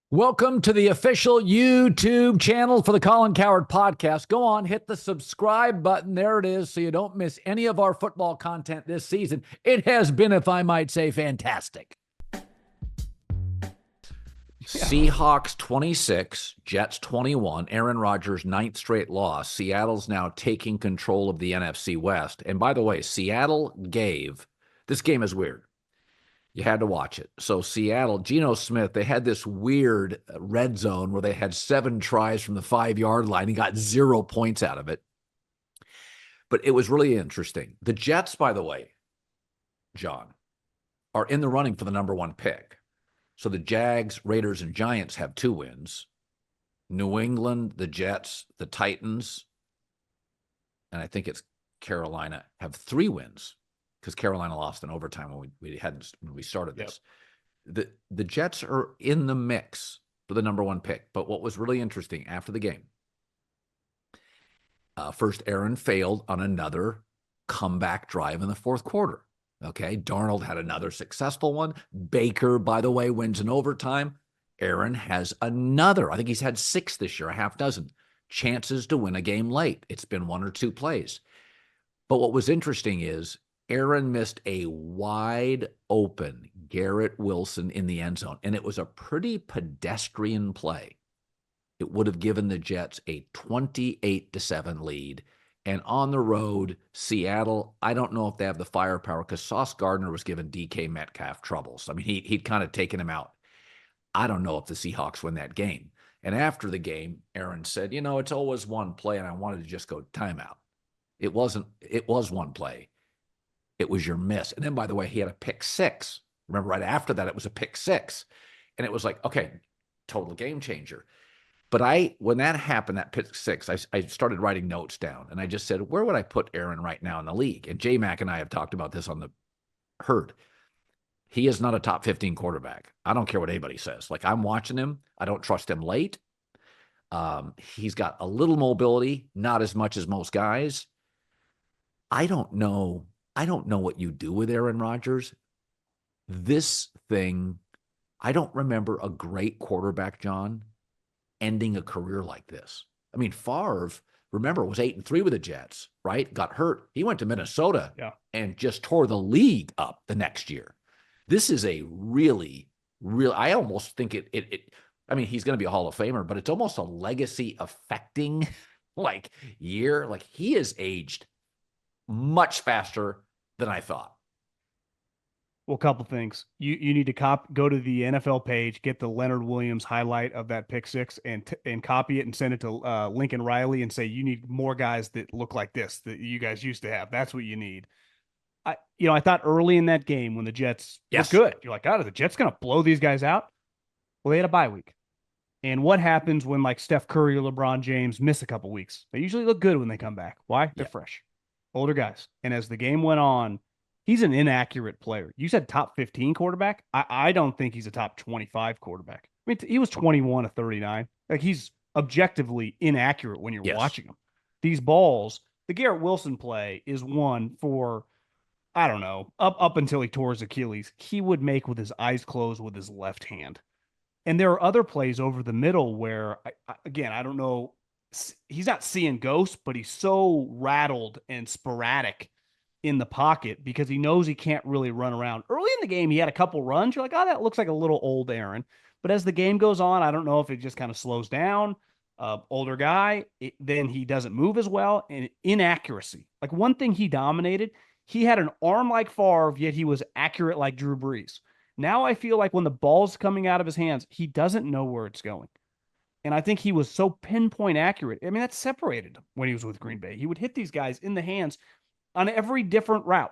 Welcome to the official YouTube channel for the Colin Cowherd podcast. Go on, hit the subscribe button. There it is, so you don't miss any of our football content this season. It has been, if I might say, fantastic. Seahawks 26, Jets 21, Aaron Rodgers' ninth straight loss. Seattle's now taking control of the NFC West. And by the way, Seattle gave, this game is weird. You had to watch it. So Seattle, Geno Smith, they had this weird red zone where they had 7 tries from the 5-yard line. He got 0 points out of it. But it was really interesting. The Jets, by the way, John, are in the running for the number 1 pick. So the Jags, Raiders, and Giants have 2 wins. New England, the Jets, the Titans, and I think it's Carolina, have 3 wins. Because Carolina lost in overtime when we started this. Yep. The Jets are in the mix for the number 1 pick. But what was really interesting after the game, first Aaron failed on another comeback drive in the fourth quarter. Okay, Darnold had another successful one. Baker, by the way, wins in overtime. Aaron has another. I think he's had 6 this year, a half dozen chances to win a game late. It's been 1 or 2 plays. But what was interesting is Aaron missed a wide open Garrett Wilson in the end zone, and it was a pretty pedestrian play. It would have given the Jets a 28-7 lead. And on the road, Seattle, I don't know if they have the firepower because Sauce Gardner was giving DK Metcalf troubles. I mean, he'd kind of taken him out. I don't know if the Seahawks win that game. And after the game, Aaron said, it's always one play, and I wanted to just go timeout. It was 1 play. It was your miss. And then, by the way, he had a pick 6. Remember, right after that, it was a pick 6. And it was like, okay, total game changer. But when that happened, that pick 6, I started writing notes down. And I just said, where would I put Aaron right now in the league? And J-Mac and I have talked about this on the herd. He is not a top 15 quarterback. I don't care what anybody says. Like, I'm watching him. I don't trust him late. He's got a little mobility, not as much as most guys. I don't know what you do with Aaron Rodgers. This thing, I don't remember a great quarterback, John, ending a career like this. I mean, Favre, remember, was 8-3 with the Jets, right? Got hurt. He went to Minnesota and just tore the league up the next year. This is a really, I almost think I mean, he's going to be a Hall of Famer, but it's almost a legacy affecting year. Like, he has aged much faster than I thought. Well, a couple things. You need to go to the NFL page, get the Leonard Williams highlight of that pick 6, and copy it and send it to Lincoln Riley and say you need more guys that look like this that you guys used to have. That's what you need. I thought early in that game when the Jets were good, you're like, are the Jets going to blow these guys out? Well, they had a bye week. And what happens when Steph Curry or LeBron James miss a couple weeks? They usually look good when they come back. Why? They're fresh. Older guys. And as the game went on, he's an inaccurate player. You said top 15 quarterback. I don't think he's a top 25 quarterback. I mean, he was 21 of 39. He's objectively inaccurate when you're watching him. These balls, the Garrett Wilson play is one for, I don't know, up until he tore his Achilles, he would make with his eyes closed with his left hand. And there are other plays over the middle where, again, I don't know, he's not seeing ghosts, but he's so rattled and sporadic in the pocket because he knows he can't really run around. Early in the game, he had a couple runs. You're like, oh, that looks like a little old Aaron. But as the game goes on, I don't know if it just kind of slows down. Older guy, then he doesn't move as well. And inaccuracy. One thing he dominated, he had an arm like Favre, yet he was accurate like Drew Brees. Now I feel like when the ball's coming out of his hands, he doesn't know where it's going. And I think he was so pinpoint accurate. I mean, that separated him when he was with Green Bay. He would hit these guys in the hands on every different route,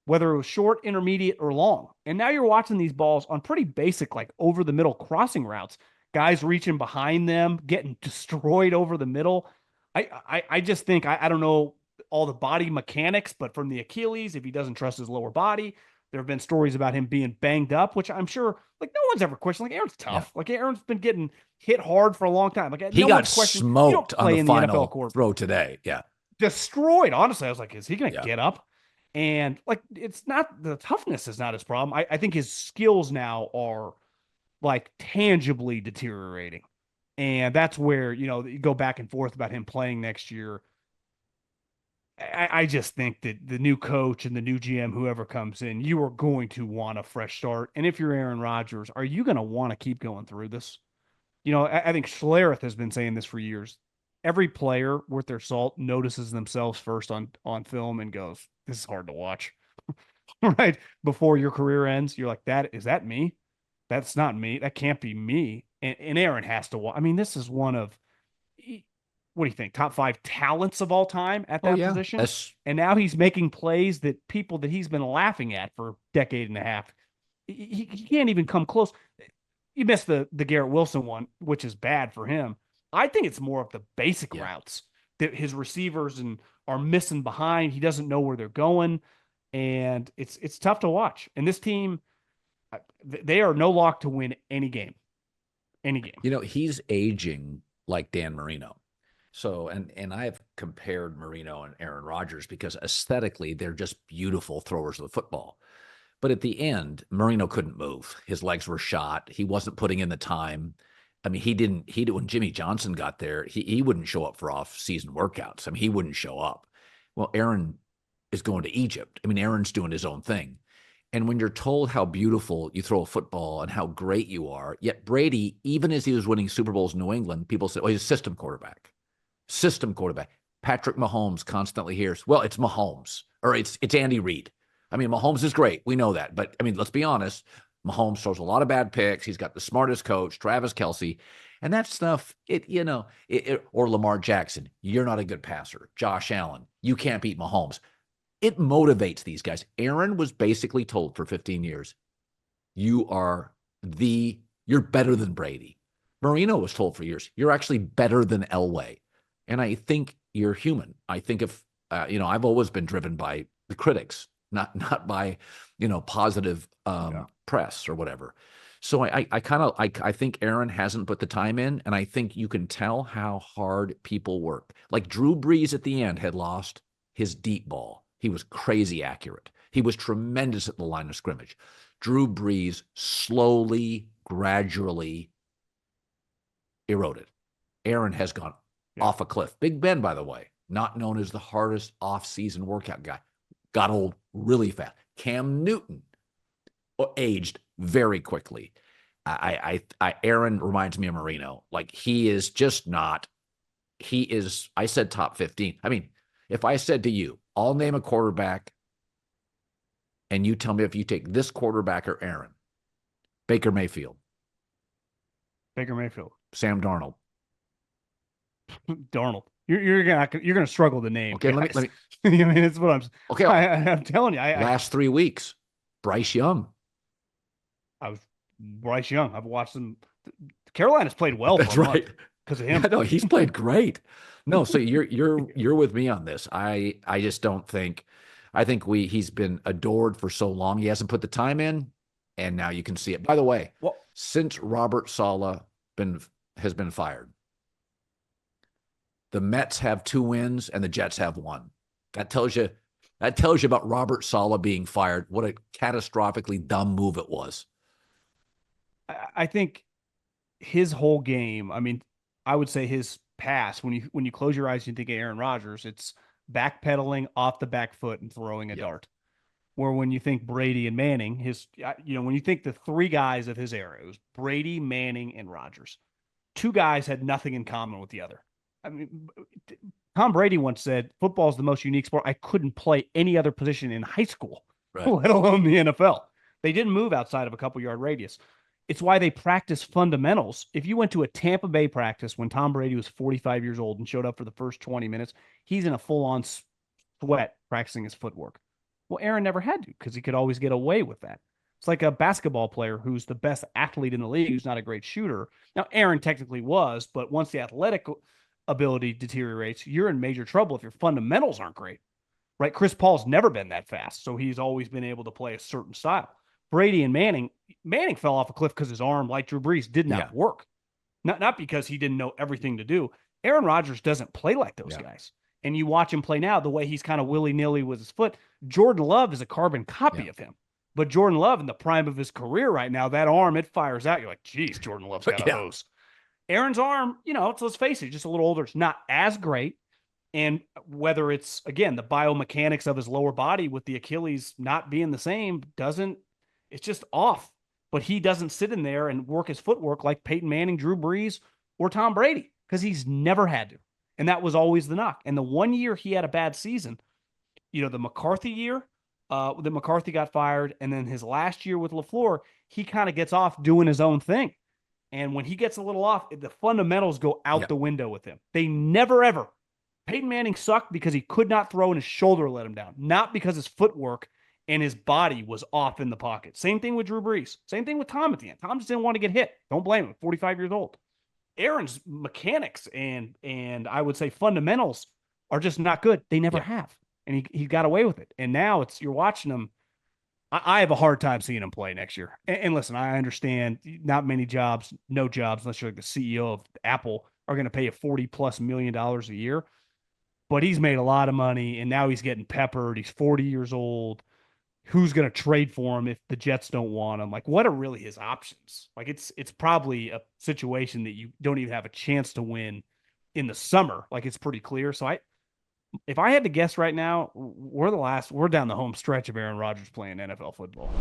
whether it was short, intermediate, or long. And now you're watching these balls on pretty basic, over the middle crossing routes, guys reaching behind them, getting destroyed over the middle. I just think, I don't know all the body mechanics, but from the Achilles, if he doesn't trust his lower body, there have been stories about him being banged up, which I'm sure no one's ever questioned. Aaron's tough. Aaron's been getting hit hard for a long time. He got smoked on the final throw today. Yeah. Destroyed. Honestly, I was like, is he going to get up? And it's not, the toughness is not his problem. I think his skills now are like tangibly deteriorating. And that's where, you go back and forth about him playing next year. I just think that the new coach and the new GM, whoever comes in, you are going to want a fresh start. And if you're Aaron Rodgers, are you going to want to keep going through this? I think Schlereth has been saying this for years. Every player worth their salt notices themselves first on film and goes, "This is hard to watch." Right before your career ends, you're like, "That is that me? That's not me. That can't be me." And Aaron has to watch. I mean, this is one of what do you think? Top 5 talents of all time at Oh that yeah, position. that's And now he's making plays that people that he's been laughing at for a decade and a half. He can't even come close. You missed the Garrett Wilson one, which is bad for him. I think it's more of the basic yeah. routes that his receivers and are missing behind. He doesn't know where they're going, and it's tough to watch. And this team, they are no lock to win any game. Any game. He's aging like Dan Marino. So, and I've compared Marino and Aaron Rodgers because aesthetically they're just beautiful throwers of the football. But at the end, Marino couldn't move. His legs were shot. He wasn't putting in the time. I mean, when Jimmy Johnson got there, he wouldn't show up for off-season workouts. I mean, he wouldn't show up. Well, Aaron is going to Egypt. I mean, Aaron's doing his own thing. And when you're told how beautiful you throw a football and how great you are, yet Brady, even as he was winning Super Bowls in New England, people said, "Oh, he's a system quarterback." System quarterback. Patrick Mahomes constantly hears, "Well, it's Mahomes," or it's Andy Reid. I mean, Mahomes is great. We know that. But, I mean, let's be honest. Mahomes throws a lot of bad picks. He's got the smartest coach, Travis Kelce. And that stuff, or Lamar Jackson, you're not a good passer. Josh Allen, you can't beat Mahomes. It motivates these guys. Aaron was basically told for 15 years, you're better than Brady. Marino was told for years, you're actually better than Elway. And I think you're human. I think I've always been driven by the critics, not by, positive press or whatever. So I think Aaron hasn't put the time in, and I think you can tell how hard people work. Like Drew Brees at the end had lost his deep ball. He was crazy accurate. He was tremendous at the line of scrimmage. Drew Brees slowly, gradually eroded. Aaron has gone off a cliff. Big Ben, by the way, not known as the hardest off-season workout guy, got old really fast. Cam Newton aged very quickly. Aaron reminds me of Marino. Like he is just not. He is. I said top 15. I mean, if I said to you, I'll name a quarterback, and you tell me if you take this quarterback or Aaron. Baker Mayfield. Sam Darnold. Darnold. You're gonna struggle to name. Okay, let me. I mean, it's what I'm. Okay, I'm telling you. Last 3 weeks, Bryce Young. Bryce Young. I've watched them. Carolina's played well. That's right. Because of him. Yeah, no, he's played great. No, so you're with me on this. I just don't think. I think he's been adored for so long. He hasn't put the time in, and now you can see it. By the way, since Robert Saleh has been fired, the Mets have 2 wins and the Jets have 1. That tells you about Robert Saleh being fired. What a catastrophically dumb move it was. I think his whole game, I mean, I would say his pass, when you close your eyes and you think of Aaron Rodgers, it's backpedaling off the back foot and throwing a dart. Where when you think Brady and Manning, when you think the 3 guys of his era, it was Brady, Manning, and Rodgers. 2 guys had nothing in common with the other. I mean, Tom Brady once said, "Football is the most unique sport. I couldn't play any other position in high school, right, let alone the NFL." They didn't move outside of a couple yard radius. It's why they practice fundamentals. If you went to a Tampa Bay practice when Tom Brady was 45 years old and showed up for the first 20 minutes, he's in a full-on sweat practicing his footwork. Well, Aaron never had to because he could always get away with that. It's like a basketball player who's the best athlete in the league who's not a great shooter. Now, Aaron technically was, but once the athletic ability deteriorates, you're in major trouble if your fundamentals aren't great, right? Chris Paul's never been that fast, so he's always been able to play a certain style. Brady and Manning fell off a cliff because his arm, like Drew Brees, did not work. Not because he didn't know everything to do. Aaron Rodgers doesn't play like those guys. And you watch him play now, the way he's kind of willy-nilly with his foot. Jordan Love is a carbon copy of him. But Jordan Love, in the prime of his career right now, that arm, it fires out. You're like, geez, Jordan Love's got a Yeah. hose. Aaron's arm, so let's face it, just a little older. It's not as great. And whether it's, again, the biomechanics of his lower body with the Achilles not being the same, it's just off. But he doesn't sit in there and work his footwork like Peyton Manning, Drew Brees, or Tom Brady, because he's never had to. And that was always the knock. And the one year he had a bad season, the McCarthy year, that McCarthy got fired, and then his last year with LaFleur, he kind of gets off doing his own thing. And when he gets a little off, the fundamentals go out the window with him. They never, ever. Peyton Manning sucked because he could not throw and his shoulder let him down, not because his footwork and his body was off in the pocket. Same thing with Drew Brees. Same thing with Tom at the end. Tom just didn't want to get hit. Don't blame him. 45 years old. Aaron's mechanics and I would say fundamentals are just not good. They never have. And he got away with it. And now you're watching him. I have a hard time seeing him play next year. And listen, I understand not many jobs, no jobs, unless you're like the CEO of Apple, are going to pay you $40+ million a year. But he's made a lot of money, and now he's getting peppered. He's 40 years old. Who's going to trade for him if the Jets don't want him? Like, what are really his options? Like, it's probably a situation that you don't even have a chance to win in the summer. Like, it's pretty clear. So if I had to guess right now, we're down the home stretch of Aaron Rodgers playing NFL football.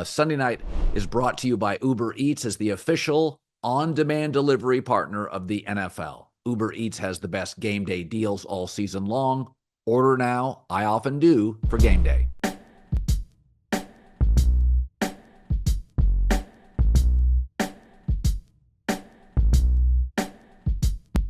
Sunday night is brought to you by Uber Eats as the official on-demand delivery partner of the NFL. Uber Eats has the best game day deals all season long. Order now, I often do, for game day.